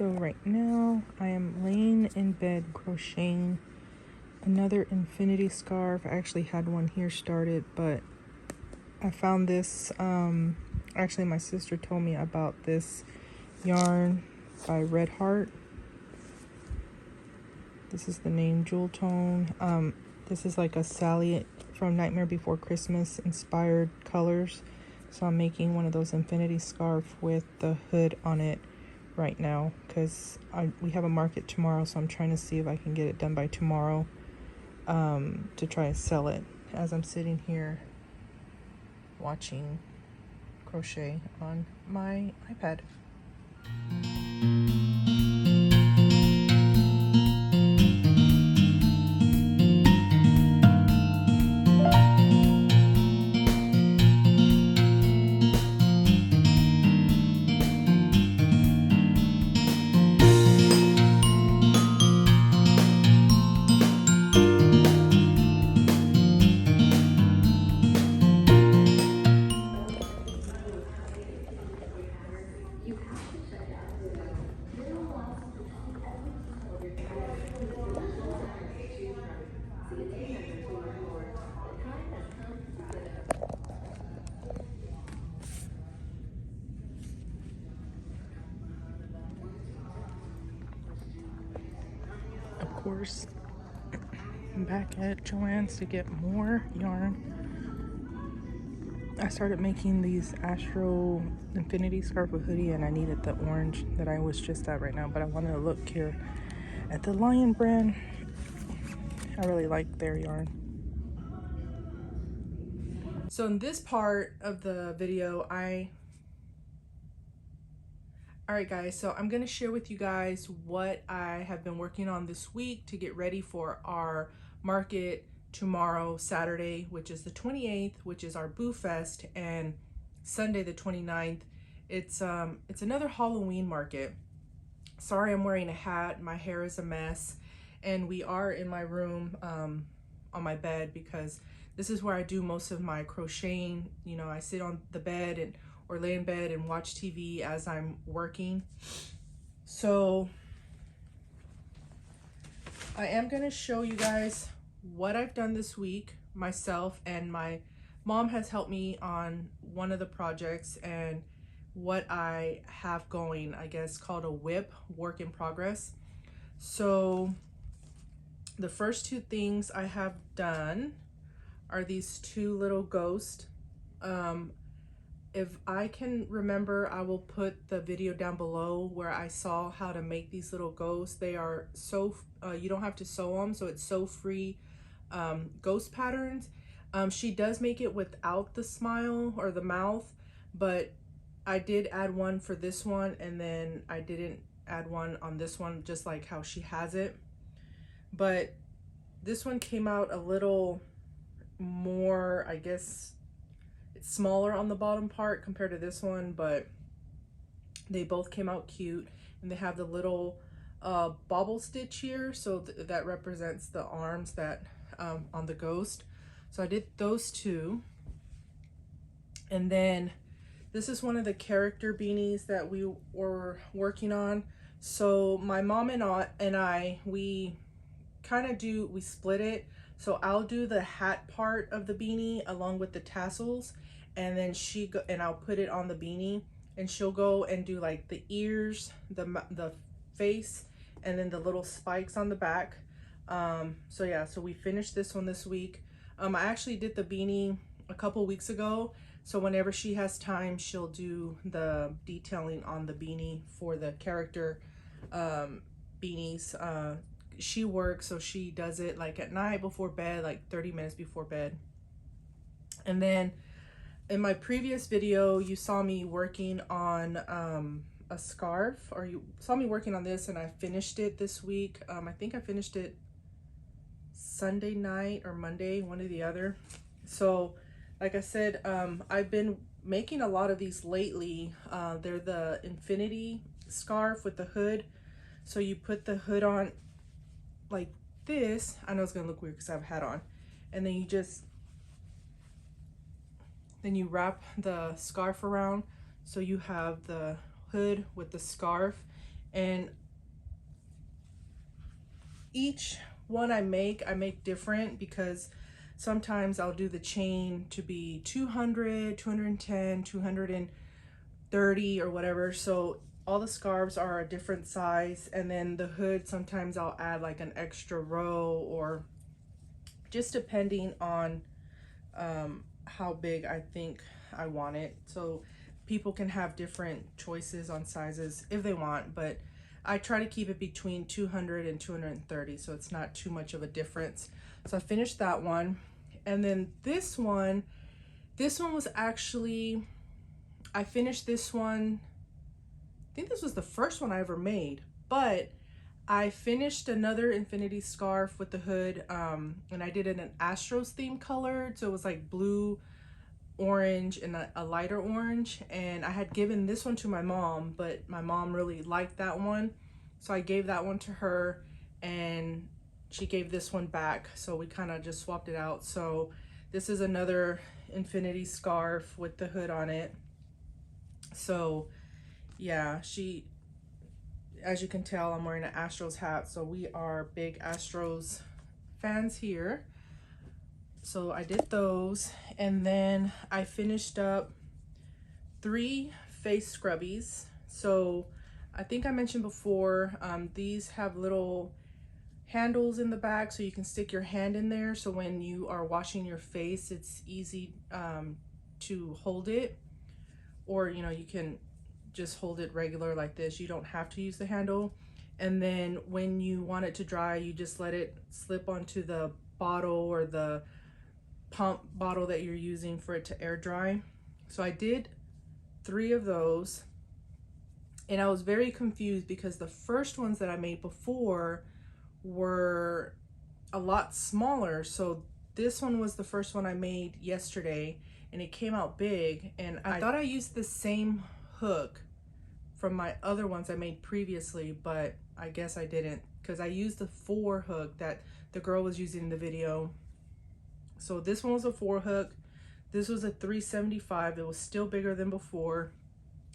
So right now I am laying in bed crocheting another infinity scarf. I actually had one here started, but I found this, actually my sister told me about this yarn by Red Heart. This is the name, Jewel Tone. This is like a Sally from Nightmare Before Christmas inspired colors. So I'm making one of those infinity scarf with the hood on it right now because we have a market tomorrow, so I'm trying to see if I can get it done by tomorrow, to try to sell it as I'm sitting here watching crochet on my iPad. Of course, I'm back at Joann's to get more yarn. I started making these Astro Infinity Scarf with hoodie, and I needed the orange that I was just at right now, but I wanted to look here at the Lion brand. I really like their yarn. So in this part of the video, Alright guys, so I'm going to share with you guys what I have been working on this week to get ready for our market tomorrow, Saturday, which is the 28th, which is our Boo Fest, and Sunday the 29th. It's another Halloween market. Sorry I'm wearing a hat, my hair is a mess, and we are in my room on my bed because this is where I do most of my crocheting. You know, I sit on the bed or lay in bed and watch TV as I'm working. So I am going to show you guys what I've done this week myself, and my mom has helped me on one of the projects, and what I have going, I guess, called a WIP, work in progress. So the first two things I have done are these two little ghosts. If I can remember, I will put the video down below where I saw how to make these little ghosts. They are so, you don't have to sew them, so it's so free ghost patterns. She does make it without the smile or the mouth, but I did add one for this one, and then I didn't add one on this one, just like how she has it. But this one came out a little more, I guess, it's smaller on the bottom part compared to this one, but they both came out cute, and they have the little bobble stitch here, so that represents the arms that on the ghost. So I did those two, and then this is one of the character beanies that we were working on. So my mom and I we kind of we split it. So I'll do the hat part of the beanie along with the tassels, and then I'll put it on the beanie, and she'll go and do like the ears, the face, and then the little spikes on the back. So yeah, so we finished this one this week. I actually did the beanie a couple weeks ago, so whenever she has time, she'll do the detailing on the beanie for the character beanies. She works, so she does it like at night before bed, like 30 minutes before bed. And then in my previous video, you saw me working on a scarf, or you saw me working on this, and I finished it this week. I think I finished it Sunday night or Monday, one or the other. So like I said, I've been making a lot of these lately. They're the infinity scarf with the hood. So you put the hood on like this. I know it's gonna look weird because I have a hat on, and then you wrap the scarf around, so you have the hood with the scarf, And each one I make different, because sometimes I'll do the chain to be 200, 210, 230 or whatever. So all the scarves are a different size. And then the hood, sometimes I'll add like an extra row, or just depending on how big I think I want it. So people can have different choices on sizes if they want, but I try to keep it between 200 and 230, so it's not too much of a difference. So I finished that one. And then this one was actually, I finished this one, I think this was the first one I ever made, but I finished another infinity scarf with the hood, and I did it in an Astros theme colored, so it was like blue, orange, and a lighter orange. And I had given this one to my mom, but my mom really liked that one, so I gave that one to her, and she gave this one back, so we kind of just swapped it out. So this is another infinity scarf with the hood on it. So yeah, as you can tell, I'm wearing an Astros hat, so we are big Astros fans here. So I did those, and then I finished up 3 face scrubbies. So I think I mentioned before, these have little handles in the back so you can stick your hand in there, so when you are washing your face, it's easy to hold it. Or you can just hold it regular like this. You don't have to use the handle. And then when you want it to dry, you just let it slip onto the bottle or the pump bottle that you're using for it to air dry. So I did 3 of those, and I was very confused because the first ones that I made before were a lot smaller. So this one was the first one I made yesterday, and it came out big, and I thought I used the same hook from my other ones I made previously, but I guess I didn't, because I used the 4 hook that the girl was using in the video. So this one was a 4 hook, this was a 375, it was still bigger than before,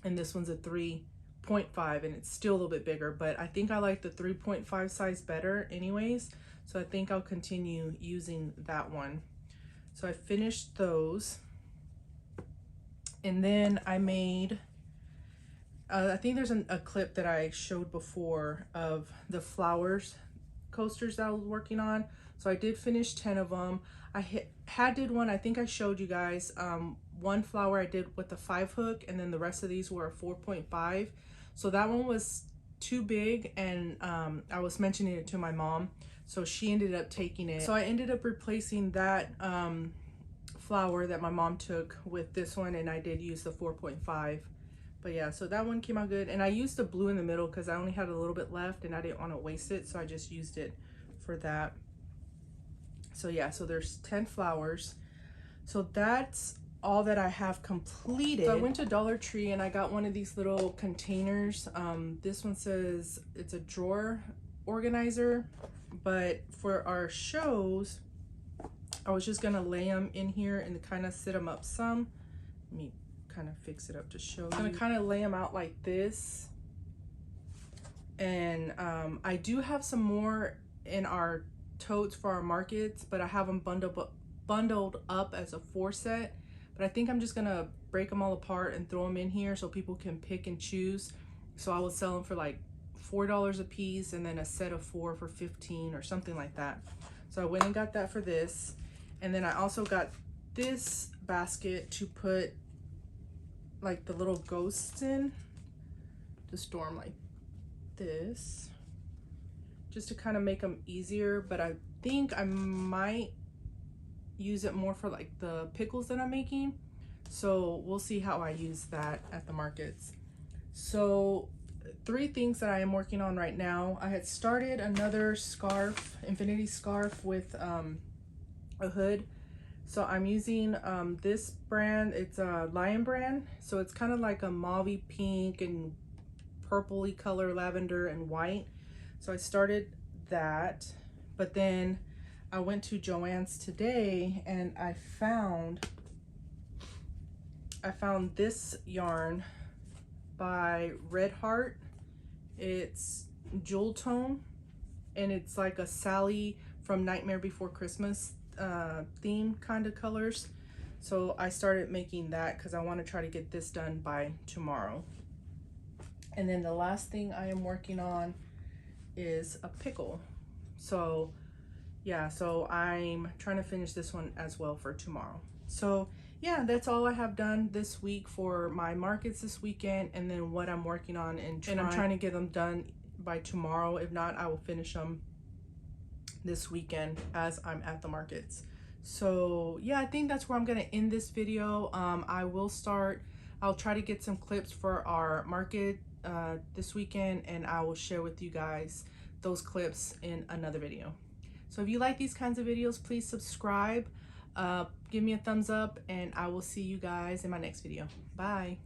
and this one's a 3.5, and it's still a little bit bigger, but I think I like the 3.5 size better anyways, so I think I'll continue using that one. So I finished those, and then I made I think there's a clip that I showed before of the flowers coasters that I was working on. So I did finish 10 of them. I did one, I think I showed you guys, one flower I did with the 5 hook, and then the rest of these were a 4.5. So that one was too big, and I was mentioning it to my mom, so she ended up taking it. So I ended up replacing that flower that my mom took with this one, and I did use the 4.5. But yeah, so that one came out good, and I used the blue in the middle because I only had a little bit left and I didn't want to waste it, so I just used it for that. So yeah, so there's 10 flowers. So that's all that I have completed. So I went to Dollar Tree and I got one of these little containers. This one says it's a drawer organizer, but for our shows, I was just gonna lay them in here and kind of sit them up some. Let me kind of fix it up to show you. I'm gonna kind of lay them out like this, and I do have some more in our totes for our markets, but I have them bundled up as a 4 set, but I think I'm just gonna break them all apart and throw them in here so people can pick and choose. So I will sell them for like $4 a piece, and then a set of 4 for 15 or something like that. So I went and got that for this, and then I also got this basket to put like the little ghosts in, to store them like this, just to kind of make them easier. But I think I might use it more for like the pickles that I'm making, so we'll see how I use that at the markets. So 3 things that I am working on right now. I had started another scarf, infinity scarf with a hood. So I'm using this brand, it's a Lion brand, so it's kind of like a mauvey pink and purpley color, lavender and white. So I started that, but then I went to Joann's today and I found this yarn by Red Heart, It's jewel tone, and it's like a Sally from Nightmare Before Christmas theme kind of colors. So I started making that because I want to try to get this done by tomorrow. And then the last thing I am working on is a pickle. So yeah, so I'm trying to finish this one as well for tomorrow. So yeah, that's all I have done this week for my markets this weekend, and then what I'm working on, and I'm trying to get them done by tomorrow. If not, I will finish them this weekend as I'm at the markets. So yeah, I think that's where I'm gonna end this video. I'll try to get some clips for our market this weekend, and I will share with you guys those clips in another video. So if you like these kinds of videos, please subscribe, give me a thumbs up, and I will see you guys in my next video. Bye.